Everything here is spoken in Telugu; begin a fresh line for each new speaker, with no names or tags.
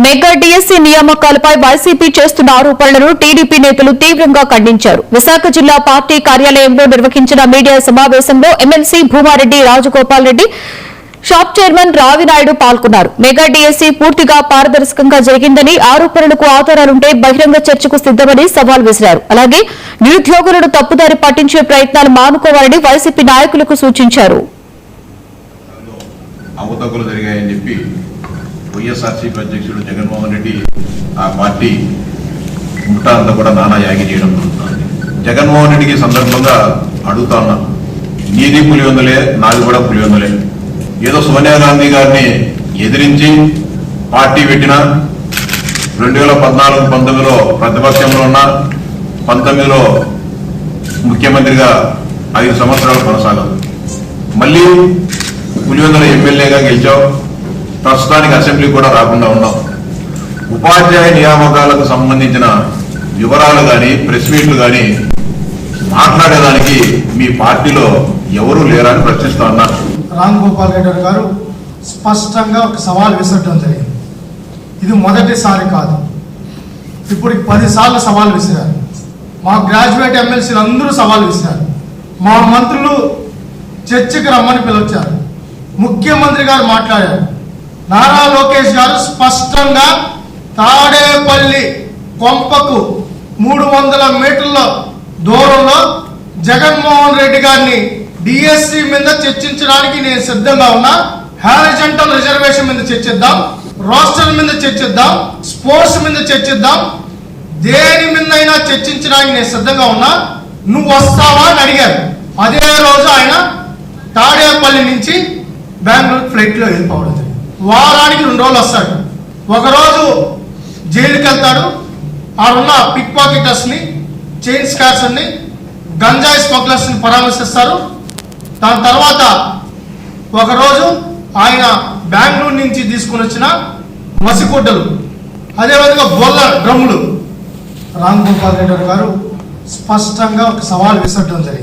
మెగా డిఎస్సీ నియామకాలపై వైసీపీ చేస్తున్న ఆరోపణలను టీడీపీ నేతలు తీవ్రంగా ఖండించారు. విశాఖ జిల్లా పార్టీ కార్యాలయంలో నిర్వహించిన మీడియా సమావేశంలో ఎమ్మెల్సీ భూమారెడ్డి రాజగోపాల్ రెడ్డి, షాప్ చైర్మన్ రావినాయుడు పాల్గొన్నారు. మెగా డిఎస్సీ పూర్తిగా పారదర్శకంగా జరిగిందని, ఆరోపణలకు ఆధారాలుంటే బహిరంగ చర్చకు సిద్దమని సవాల్ విసిరారు. అలాగే నిరుద్యోగులను తప్పుదారి పట్టించే ప్రయత్నాలు మానుకోవాలని వైసీపీ నాయకులకు సూచించారు.
అవతకులు జరిగాయని చెప్పి వైఎస్ఆర్సీపీ అధ్యక్షుడు జగన్మోహన్ రెడ్డి ఆ పార్టీ ముఠా అంతా కూడా నానా యాగి చేయడం జరుగుతుంది. జగన్మోహన్ రెడ్డికి సందర్భంగా అడుగుతా ఉన్నా, నీది పులివెందులే, నాది కూడా పులివెందులే. ఏదో సోనియా గాంధీ గారిని ఎదిరించి పార్టీ పెట్టిన 2014-19లో ప్రతిపక్షంలో ఉన్న, 19లో ముఖ్యమంత్రిగా 5 సంవత్సరాలు కొనసాగారు. మళ్ళీ పులివెందుల ఎమ్మెల్యేగా గెలిచావు, ప్రస్తుతానికి అసెంబ్లీ కూడా రాకుండా ఉన్నావు. ఉపాధ్యాయ నియామకాలకు సంబంధించిన వివరాలు కానీ, ప్రెస్ మీట్లు కానీ మాట్లాడేదానికి మీ పార్టీలో ఎవరూ లేరని ప్రశ్నిస్తా ఉన్నారు.
రామ్ గోపాల్ రెడ్డి గారు స్పష్టంగా ఒక సవాల్ విసరడం జరిగింది. ఇది మొదటిసారి కాదు, ఇప్పుడు 10 సార్లు సవాల్ విసిరారు. మా గ్రాడ్యుయేట్ ఎమ్మెల్సీలు అందరూ సవాల్ విసిరారు. మా మంత్రులు చర్చకి రమ్మని పిలిచారు. ముఖ్యమంత్రి గారు మాట్లాడారు. నారా లోకేష్ గారు స్పష్టంగా తాడేపల్లి కొంపకు 300 మీటర్ల దూరంలో జగన్మోహన్ రెడ్డి గారిని డిఎస్సి మీద చర్చించడానికి నేను సిద్ధంగా ఉన్నా. హారిజంటల్ రిజర్వేషన్ మీద చర్చిద్దాం, రోస్టర్ మీద చర్చిద్దాం, స్పోర్ట్స్ మీద చర్చిద్దాం, దేని మీదైనా చర్చించడానికి నేను సిద్ధంగా ఉన్నా, నువ్వు వస్తావా అని అడిగారు. అదే రోజు ఆయన తాడేపల్లి నుంచి బెంగళూరు ఫ్లైట్లో వెళ్ళిపోవడం జరిగింది. వారానికి 2 రోజులు వస్తాడు. ఒకరోజు జైలుకి వెళ్తాడు, ఆడున్న పిక్ పాకెటర్స్ని, చైన్ స్కార్స్ని, గంజాయి స్మగ్లర్స్ని పరామర్శిస్తారు. దాని తర్వాత ఒకరోజు ఆయన బెంగళూరు నుంచి తీసుకుని వచ్చిన మసిగుడ్డలు, అదేవిధంగా బొల్ల డ్రమ్ములు. రామ్ గోపాల్ రెడ్డి గారు స్పష్టంగా ఒక సవాల్ విసరడం జరిగింది.